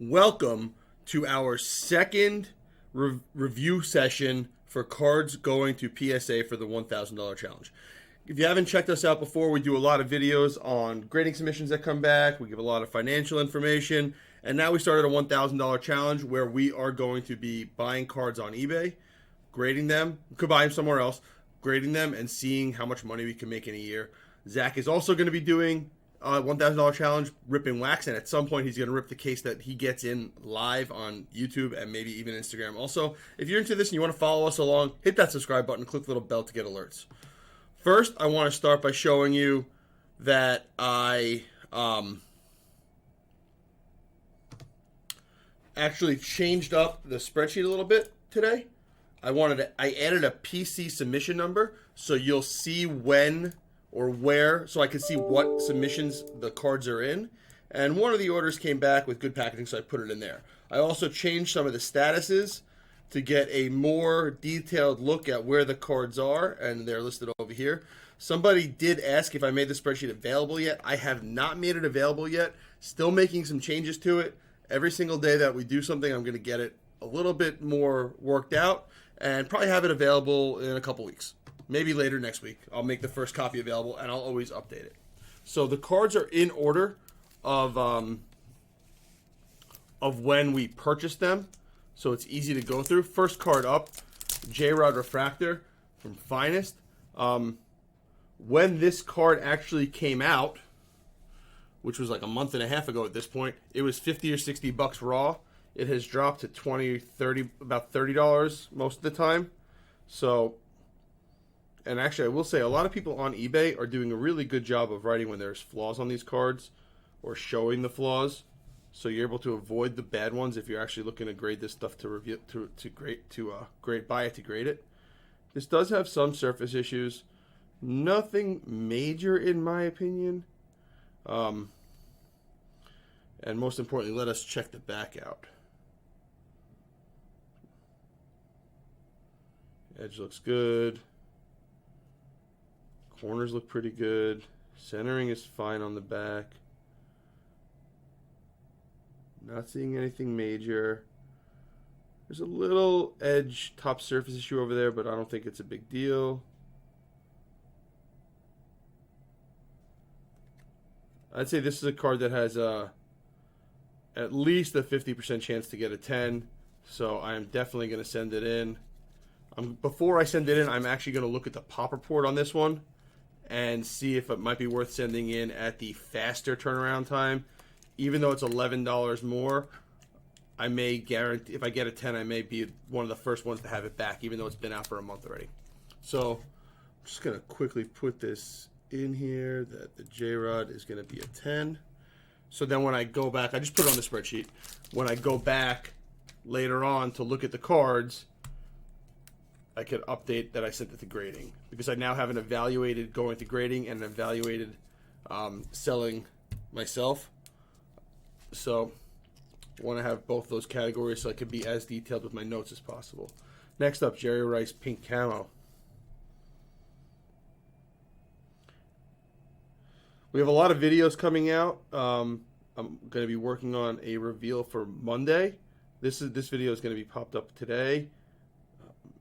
Welcome to our second review session for cards going to PSA for the $1,000 challenge. If you haven't checked us out before, we do a lot of videos on grading submissions that come back. We give a lot of financial information. And now we started a $1,000 challenge where we are going to be buying cards on eBay, grading them. We could buy them somewhere else, grading them, and seeing how much money we can make in a year. Zach is also going to be doing $1,000 challenge, ripping wax, and at some point he's going to rip the case that he gets in live on YouTube and maybe even Instagram. Also, if you're into this and you want to follow us along, hit that subscribe button, click the little bell to get alerts. First, I want to start by showing you that I actually changed up the spreadsheet a little bit today. I added a PC submission number so you'll see when or where, so I can see what submissions the cards are in. And one of the orders came back with good packaging, so I put it in there. I also changed some of the statuses to get a more detailed look at where the cards are, and they're listed over here. Somebody did ask if I made the spreadsheet available yet. I have not made it available yet. Still making some changes to it. Every single day that we do something, I'm going to get it a little bit more worked out and probably have it available in a couple weeks. Maybe later next week. I'll make the first copy available, and I'll always update it. So the cards are in order of when we purchased them, so it's easy to go through. First card up, J-Rod Refractor from Finest. When this card actually came out, which was like a month and a half ago at this point, it was $50 or $60 raw. It has dropped to $20, $30, about $30 most of the time. So, and actually I will say a lot of people on eBay are doing a really good job of writing when there's flaws on these cards or showing the flaws. So you're able to avoid the bad ones if you're actually looking to grade this stuff to review buy it to grade it. This does have some surface issues. Nothing major in my opinion. And most importantly, let us check the back out. Edge looks good. Corners look pretty good. Centering is fine on the back. Not seeing anything major. There's a little edge top surface issue over there, but I don't think it's a big deal. I'd say this is a card that has at least a 50% chance to get a 10, so I am definitely going to send it in. Before I send it in, I'm actually going to look at the pop report on this one and see if it might be worth sending in at the faster turnaround time. Even though it's $11 more, I may guarantee, if I get a 10, I may be one of the first ones to have it back, even though it's been out for a month already. So I'm just going to quickly put this in here that the J-Rod is going to be a 10. So then when I go back, I just put it on the spreadsheet. When I go back later on to look at the cards, I could update that I sent it to grading, because I now have an evaluated going to grading and an evaluated selling myself. So I want to have both those categories so I can be as detailed with my notes as possible. Next up, Jerry Rice Pink Camo. We have a lot of videos coming out. I'm going to be working on a reveal for Monday. This video is going to be popped up today.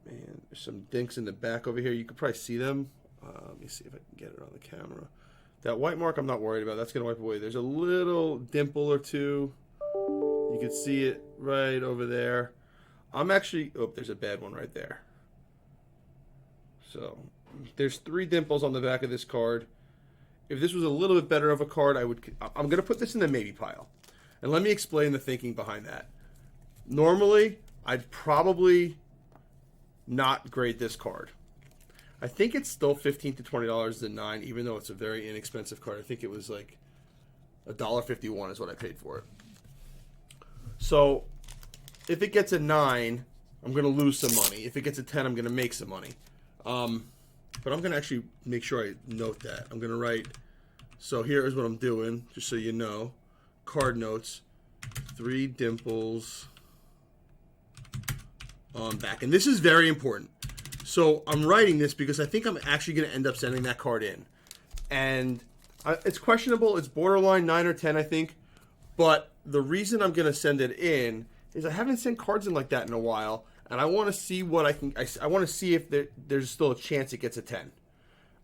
Man, there's some dinks in the back over here. You could probably see them. Let me see if I can get it on the camera. That white mark I'm not worried about. That's going to wipe away. There's a little dimple or two. You can see it right over there. I'm actually... Oh, there's a bad one right there. So, there's 3 dimples on the back of this card. If this was a little bit better of a card, I'm going to put this in the maybe pile. And let me explain the thinking behind that. Normally, I'd probably not grade this card. I think it's still $15 to $20 a 9, even though it's a very inexpensive card. I think it was like $1.51 is what I paid for it. So if it gets a 9, I'm going to lose some money. If it gets a 10, I'm going to make some money. But I'm going to actually make sure I note that. I'm going to write, so here is what I'm doing, just so you know. Card notes, 3 dimples on back. And this is very important. So I'm writing this because I think I'm actually going to end up sending that card in. And it's questionable. It's borderline 9 or 10, I think. But the reason I'm going to send it in is I haven't sent cards in like that in a while, and I want to see what I can. I want to see if there's still a chance it gets a 10.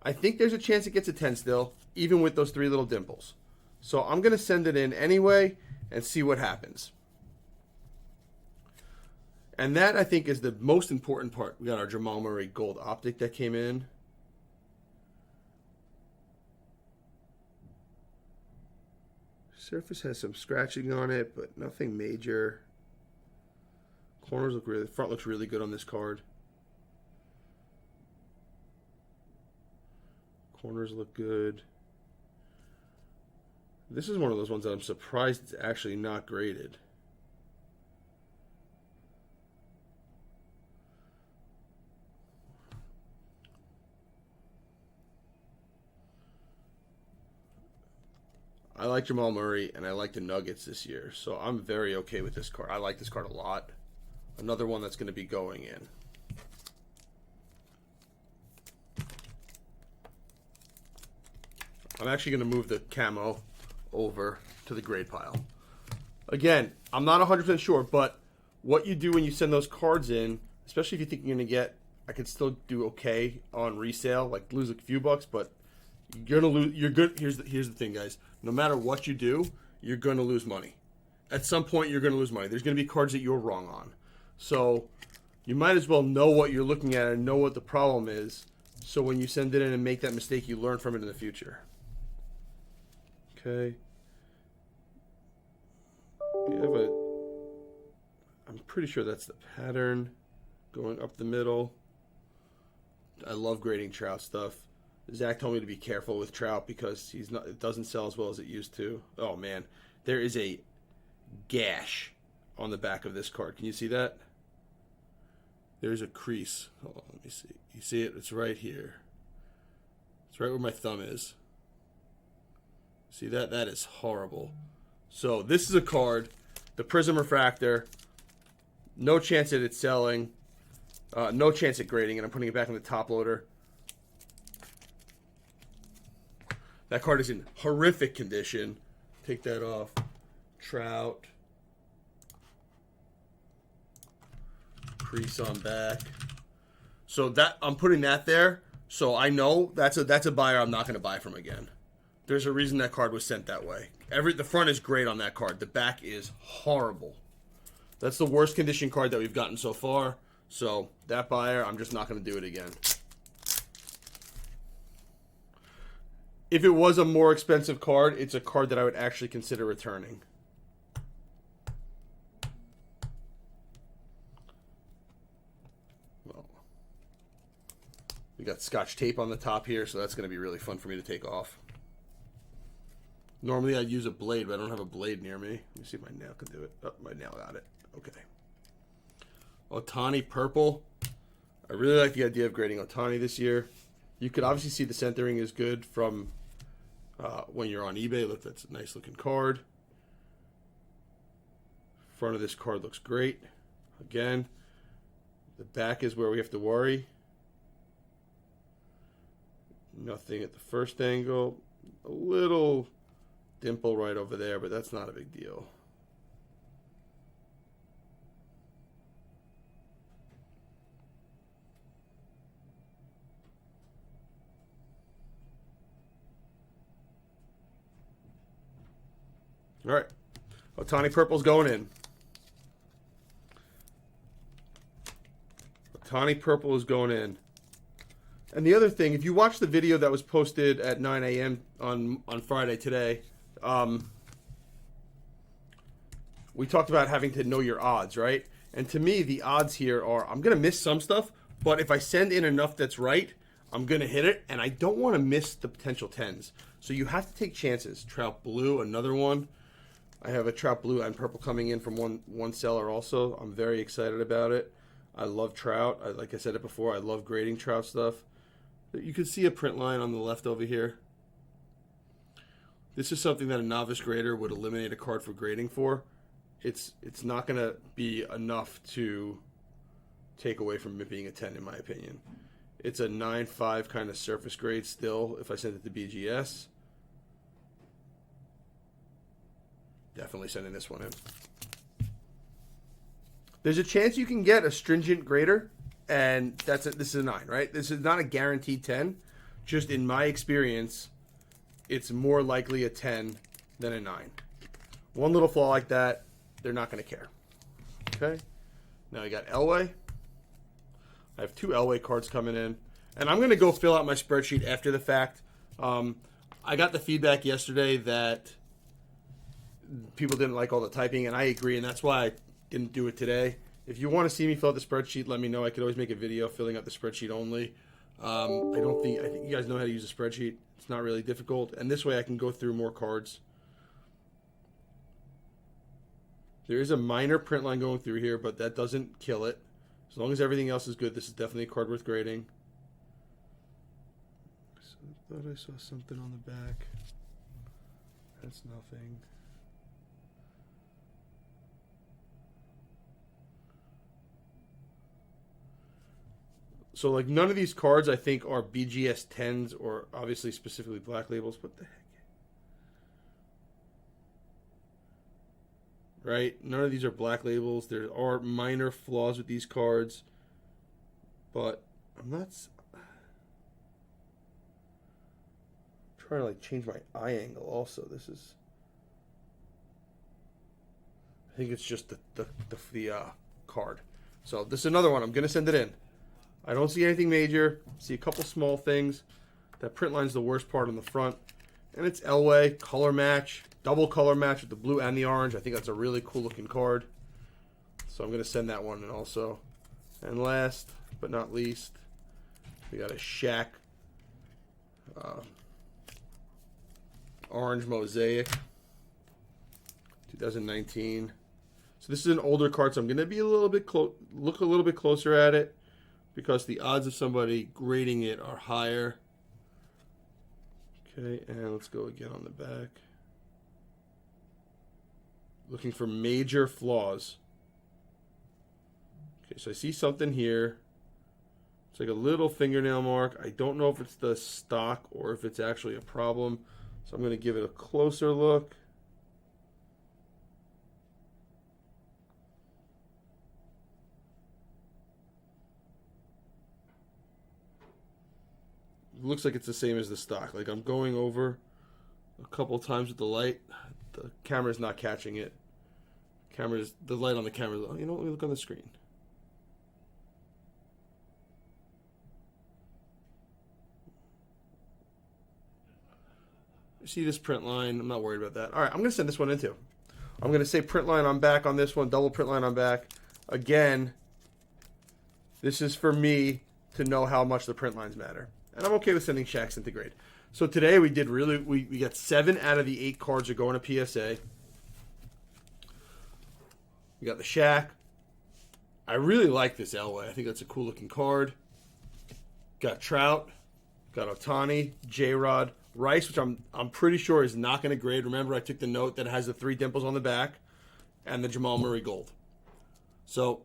I think there's a chance it gets a 10 still, even with those 3 little dimples. So I'm going to send it in anyway and see what happens. And that, I think, is the most important part. We got our Jamal Murray gold optic that came in. Surface has some scratching on it, but nothing major. Corners look really, front looks really good on this card. Corners look good. This is one of those ones that I'm surprised it's actually not graded. I like Jamal Murray, and I like the Nuggets this year, so I'm very okay with this card. I like this card a lot. Another one that's going to be going in. I'm actually going to move the camo over to the grade pile. Again, I'm not 100% sure, but what you do when you send those cards in, especially if you think you're going to get, I could still do okay on resale, like lose a few bucks, but you're going to lose. You're good. Here's the thing, guys. No matter what you do, you're going to lose money. At some point, you're going to lose money. There's going to be cards that you're wrong on. So you might as well know what you're looking at and know what the problem is. So when you send it in and make that mistake, you learn from it in the future. Okay. You have a, I'm pretty sure that's the pattern going up the middle. I love grading Trout stuff. Zach told me to be careful with Trout because it doesn't sell as well as it used to. Oh man, there is a gash on the back of this card. Can you see that? There's a crease. Hold on, let me see. You see it? It's right here. It's right where my thumb is. See that? That is horrible. So this is a card, the Prism Refractor. No chance that it's selling. No chance at grading, and I'm putting it back in the top loader. That card is in horrific condition. Take that off. Trout. Crease on back. So that I'm putting that there. So I know that's a buyer I'm not going to buy from again. There's a reason that card was sent that way. The front is great on that card. The back is horrible. That's the worst condition card that we've gotten so far. So that buyer, I'm just not going to do it again. If it was a more expensive card, it's a card that I would actually consider returning. Well, we got Scotch tape on the top here, so that's going to be really fun for me to take off. Normally I'd use a blade, but I don't have a blade near me. Let me see if my nail can do it. Oh, my nail got it. Okay. Ohtani purple. I really like the idea of grading Ohtani this year. You could obviously see the centering is good from when you're on eBay. Look, that's a nice looking card. Front of this card looks great. Again, the back is where we have to worry. Nothing at the first angle. A little dimple right over there, but that's not a big deal. All right, Ohtani purple's going in. Ohtani purple is going in. And the other thing, if you watch the video that was posted at 9 a.m. on Friday today, we talked about having to know your odds, right? And to me, the odds here are I'm going to miss some stuff, but if I send in enough that's right, I'm going to hit it, and I don't want to miss the potential 10s. So you have to take chances. Trout blue, another one. I have a Trout blue and purple coming in from one seller also. I'm very excited about it. I love Trout. Like I said it before, I love grading Trout stuff. You can see a print line on the left over here. This is something that a novice grader would eliminate a card for grading for. It's not going to be enough to take away from it being a 10, in my opinion. It's a 9.5 kind of surface grade still if I send it to BGS. Definitely sending this one in. There's a chance you can get a stringent grader, and that's it. This is a 9, right? This is not a guaranteed 10. Just in my experience, it's more likely a 10 than a 9. One little flaw like that, they're not going to care. Okay? Now I got Elway. I have 2 Elway cards coming in. And I'm going to go fill out my spreadsheet after the fact. I got the feedback yesterday that people didn't like all the typing, and I agree, and that's why I didn't do it today. If you want to see me fill out the spreadsheet, let me know. I could always make a video filling out the spreadsheet only. I think you guys know how to use a spreadsheet. It's not really difficult, and this way I can go through more cards. There is a minor print line going through here, but that doesn't kill it. As long as everything else is good, this is definitely a card worth grading. So I thought I saw something on the back. That's nothing. So, like, none of these cards, I think, are BGS 10s or obviously specifically black labels. What the heck? Right? None of these are black labels. There are minor flaws with these cards. But I'm not... I'm trying to, like, change my eye angle also. This is... I think it's just the card. So, this is another one. I'm going to send it in. I don't see anything major. See a couple small things. That print line's the worst part on the front. And it's Elway, color match, double color match with the blue and the orange. I think that's a really cool looking card. So I'm going to send that one in also. And last but not least, we got a Shaq orange mosaic 2019. So this is an older card, so I'm going to be a little bit look a little bit closer at it, because the odds of somebody grading it are higher. Okay, and let's go again on the back. Looking for major flaws. Okay, so I see something here. It's like a little fingernail mark. I don't know if it's the stock or if it's actually a problem. So I'm going to give it a closer look. Looks like it's the same as the stock. Like, I'm going over a couple times with the light. The camera's not catching it. The light on the camera. You know what? Let me look on the screen. You see this print line? I'm not worried about that. All right, I'm going to send this one in too. I'm going to say print line on back on this one. Double print line on back. Again, this is for me to know how much the print lines matter. And I'm okay with sending Shaqs into grade. So today we did we got 7 out of the 8 cards are going to PSA. We got the Shaq. I really like this Elway. I think that's a cool looking card. Got Trout. Got Ohtani, J-Rod, Rice, which I'm pretty sure is not going to grade. Remember, I took the note that has the 3 dimples on the back, and the Jamal Murray gold. So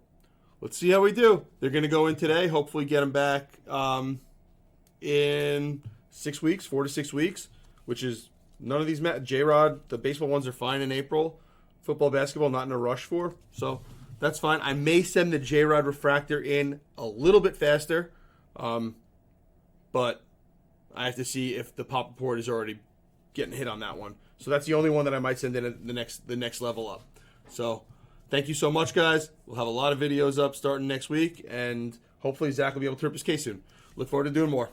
let's see how we do. They're going to go in today. Hopefully get them back in 6 weeks, 4 to 6 weeks, which is none of these. J-Rod, the baseball ones are fine in April. Football, basketball, not in a rush for. So that's fine. I may send the J-Rod refractor in a little bit faster, but I have to see if the pop report is already getting hit on that one. So that's the only one that I might send in at the next level up. So thank you so much, guys. We'll have a lot of videos up starting next week, and hopefully Zach will be able to rip his case soon. Look forward to doing more.